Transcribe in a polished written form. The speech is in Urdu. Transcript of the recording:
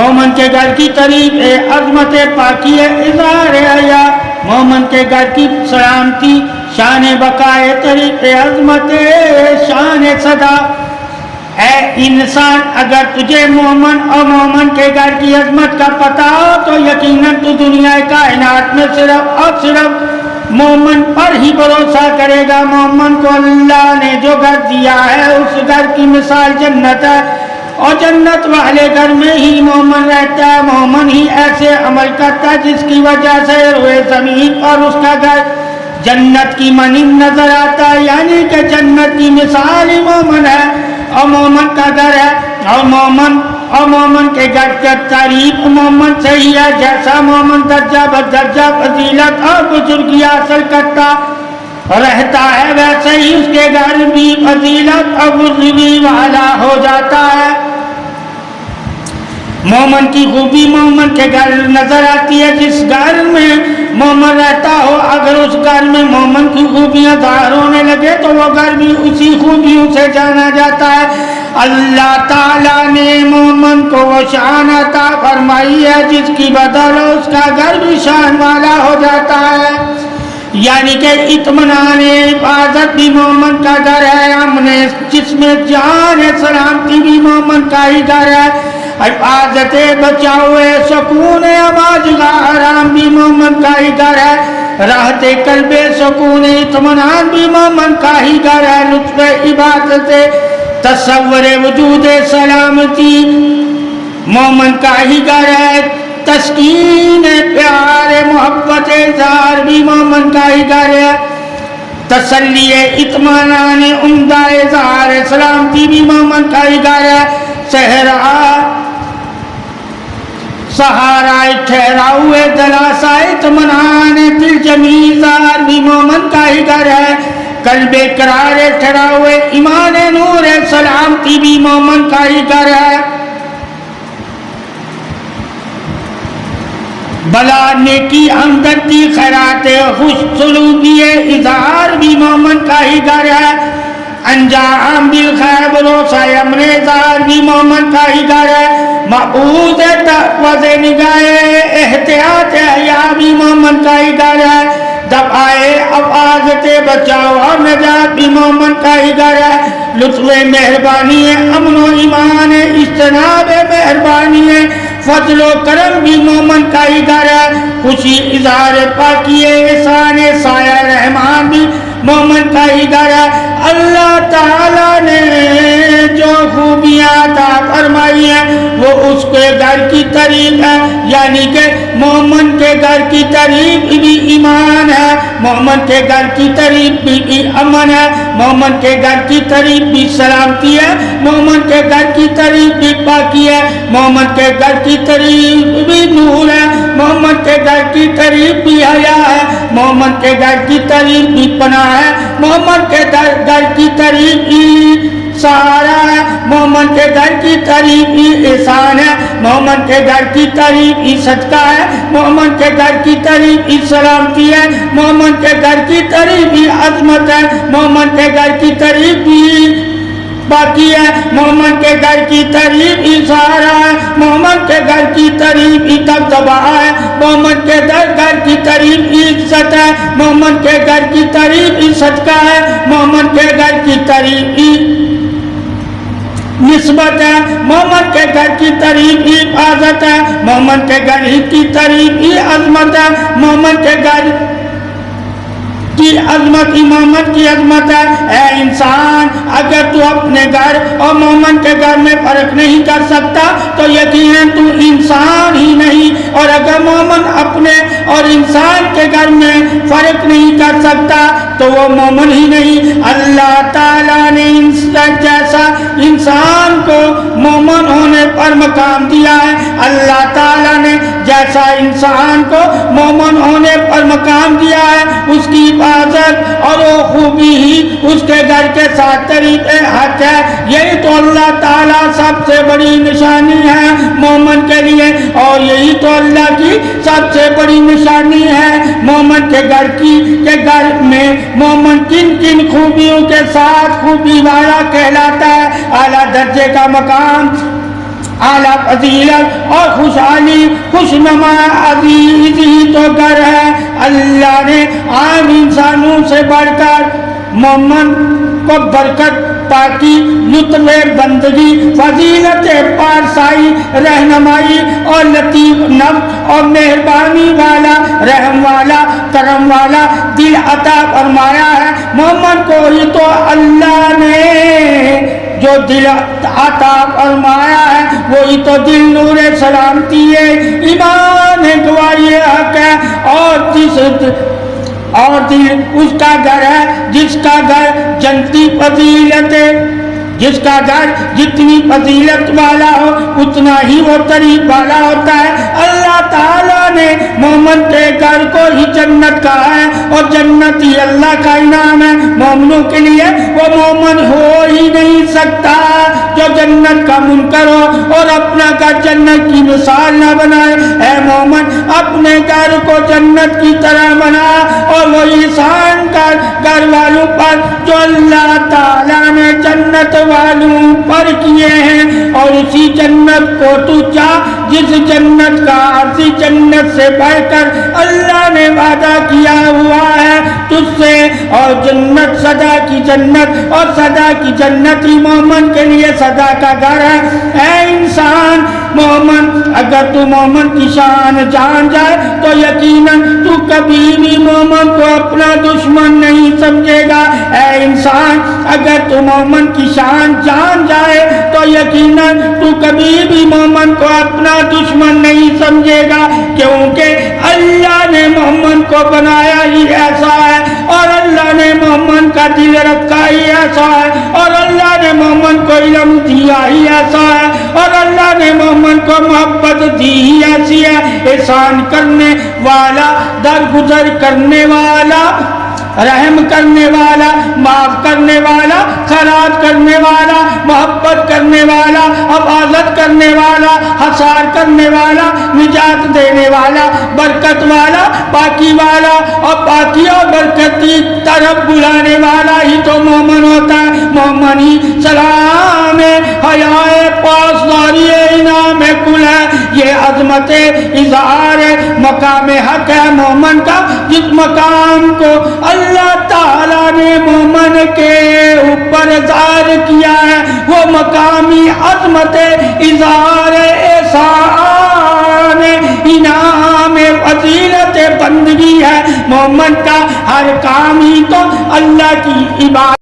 مومن کے گھر کی تعریف عظمت پاکی اظہار حیا، مومن کے گھر کی سلامتی شان بقائے تعریف عظمت شان صدا۔ اے انسان اگر تجھے مومن اور مومن کے گھر کی عظمت کا پتہ ہو تو یقیناً تو دنیا کائنات میں صرف اور صرف مومن پر ہی بھروسہ کرے گا۔ مومن کو اللہ نے جو گھر دیا ہے اس گھر کی مثال جنت ہے، اور جنت والے گھر میں ہی مومن رہتا ہے۔ مومن ہی ایسے عمل کرتا ہے جس کی وجہ سے روئے زمین اور اس کا گھر جنت کی مانند نظر آتا ہے، یعنی کہ جنت کی مثال ہی مومن ہے اور مومن کا گھر ہے۔ اور مومن کے گھر کا تعریف مومن سے ہی ہے، جیسا مومن درجہ بدرجہ فضیلت اور بزرگی حاصل کرتا رہتا ہے ویسے ہی اس کے گھر بھی فضیلت اور بزرگی والا ہو جاتا ہے۔ مومن کی خوبی مومن کے گھر نظر آتی ہے۔ جس گھر میں مومن رہتا ہو اگر اس گھر میں مومن کی خوبیاں ظاہر ہونے لگے تو وہ گھر بھی اسی خوبیوں سے جانا جاتا ہے۔ اللہ تعالیٰ نے مومن کو وہ شان عطا فرمائی ہے جس کی بدولت اس کا گھر بھی شان والا ہو جاتا ہے، یعنی کہ اطمینان حفاظت بھی مومن کا گھر ہے، امن جس میں جان سلامتی بھی مومن کا ہی گھر ہے، حفاظت بچاؤ سکون آواز کا آرام بھی مومن کا ہی گھر ہے، راحت قلب سکون اطمینان بھی مومن کا ہی گھر ہے، لطف عبادت تصور وجود سلامتی مومن کا ہی گھر ہے، تسکین پیار محبت اظہار بھی مومن کا ہی گھر ہے، تسلی اطمینان عمدہ اظہار سلامتی بھی مومن کا ہی گھر ہے، سہارا ٹھہراؤ دلاسا اطمینان دل جمیل اظہار بھی مومن کا ہی گھر ہے، قلب قرار ٹھہراؤ ایمان نور سلامتی بھی مومن کا ہی گھر ہے، بلا نیکی ہمدردی خیرات خوش سلوکی اظہار بھی مومن کا ہی گھر ہے، انجام بالخیر بھروسہ امن اظہار بھی مومن کا ہی گھر ہے، محفوظ تحفظ نگاہ احتیاط حیا بھی مومن کا ہی گھر ہے، دفاع حفاظت بچاؤ اور نجات بھی مومن کا ہی گھر ہے، لطف مہربانی امن و ایمان اجتناب مہربانی فضل و کرم بھی مومن کا ہی گھر ہے، خوشی اظہار پاکی احسان سایہ رحمان بھی مومن کا ہی گھر ہے۔ اللہ تعالیٰ نے جو خوبیاں عطا فرمائی ہیں وہ اس کے گھر کی تعریف ہے، یعنی کہ مومن کے گھر کی تعریف بھی ایمان ہے، مومن کے گھر کی تعریف بھی امن ہے، مومن کے گھر کی تعریف بھی سلامتی ہے، مومن کے گھر کی تعریف بھی پاکی ہے، مومن کے گھر کی تعریف بھی نور ہے، مومن کے گھر کی تعریف بھی حیا ہے، مومن کے گھر کی تعریف بھی پناہ ہے، مومن کے گھر کی تعریف بھی سہارا ہے، مومن کے گھر کی تعریف بھی احسان ہے، مومن کے گھر کی تعریف بھی صدقہ ہے، مومن کے گھر کی تعریف بھی سلامتی ہے، مومن کے گھر کی تعریف بھی عظمت ہے، مومن کے گھر کی تعریف بھی باقی ہے، مومن کے گھر کی تعریف ہی سہارا ہے، مومن کے گھر کی تعریف ہی دبدبہ ہے، مومن کے گھر کی تعریف ہی عزت ہے، مومن کے گھر کی تعریف ہی صدقہ ہے، مومن کے گھر کی تعریف ہی نسبت ہے، مومن کے گھر کی تعریف ہی حفاظت ہے، مومن کے گھر کی تعریف ہی عظمت ہے، مومن کے گھر کی عظمت ہی مومن کی عظمت ہے۔ اے انسان اگر تو اپنے گھر اور مومن کے گھر میں فرق نہیں کر سکتا تو یقیناً تو انسان ہی نہیں، اور اگر مومن اپنے اور انسان کے گھر میں فرق نہیں کر سکتا تو وہ مومن ہی نہیں۔ اللہ تعالیٰ نے جیسا انسان کو مومن ہونے پر مقام دیا ہے، اللہ تعالیٰ نے جیسا انسان کو مومن ہونے پر مقام دیا ہے، اس کی حفاظت اور وہ خوبی ہی اس کے گھر کے ساتھ طریق حق ہے۔ یہی تو اللہ تعالیٰ سب سے بڑی نشانی ہے مومن کے لیے، اور یہی تو اللہ کی سب سے بڑی نشانی ہے مومن کے گھر میں مومن کن کن خوبیوں کے ساتھ خوبی والا کہلاتا ہے، اعلیٰ درجے کا مقام اعلیٰ فضیلت اور خوشحالی خوشنما عزیز ہی تو گھر ہے۔ اللہ نے عام انسانوں سے بڑھ کر مومن کو برکت، پاکی، لطف بندگی، فضیلت پارسائی، رہنمائی اور لطیف نفس اور مہربانی والا، رحم والا، کرم والا دل عطا فرمایا ہے۔ مومن کو ہی تو اللہ نے جو دل عطا فرمایا ہے وہی تو دل نور سلامتی ہے، ایمان ہے، گواہی حق ہے، اور دل اس کا گھر ہے جس کا گھر جنتی فضیلت ہے، جس کا گھر جتنی فضیلت والا ہو اتنا ہی وہ طریق والا ہوتا ہے۔ اللہ تعالیٰ نے مومن کے گھر کو ہی جنت کہا ہے، اور جنت ہی اللہ کا انعام ہے مومنوں کے لیے۔ وہ مومن ہو ہی نہیں سکتا جو جنت کا منکر ہو اور اپنا گھر جنت کی مثال نہ بنائے۔ اے مومن اپنے گھر کو جنت کی طرح بنا، اور وہ احسان کر گھر والوں پر جو اللہ تعالیٰ نے جنت والوں پر کیے ہیں، اور اسی جنت کو تو چاہ جس جنت کا عرضی جنت سے بڑھ کر اللہ نے وعدہ کیا ہوا ہے تجھ سے۔ اور جنت صدا کی جنت، اور صدا کی جنت ہی مومن کے لیے صدا کا گھر ہے۔ اے انسان مومن، اگر تو مومن کی شان جان جائے تو یقیناً تو کبھی بھی مومن کو اپنا دشمن نہیں سمجھے گا۔ اے انسان اگر تو مومن کی شان جان جائے تو یقیناً تو کبھی بھی مومن کو اپنا دشمن نہیں سمجھے گا، کیونکہ اللہ نے مومن کو بنایا ہی ایسا ہے، اور اللہ نے مومن کا دل رکھا ہی ایسا ہے، اور اللہ نے مومن کو علم دیا ہی ایسا ہے، اور اللہ نے مومن کو محبت دی ہی ایسی ہے۔ احسان کرنے والا، درگزر کرنے والا، رحم کرنے والا، معاف کرنے والا، خیرات کرنے والا، محبت کرنے والا، حفاظت کرنے والا، حصار کرنے والا، نجات دینے والا، برکت والا، پاکی والا، اور پاکی اور برکت کی طرف بلانے والا ہی تو مومن ہوتا ہے۔ مومن ہی سلام حیائے پاسداری انعام کل ہے۔ یہ عظمت اظہار مقام حق ہے مومن کا، جس مقام کو اللہ تعالیٰ نے مومن کے اوپر ظاہر کیا ہے، وہ مقامی عظمت اظہار احسان انعام فضیلت بندگی ہے۔ مومن کا ہر کام ہی تو اللہ کی عبادت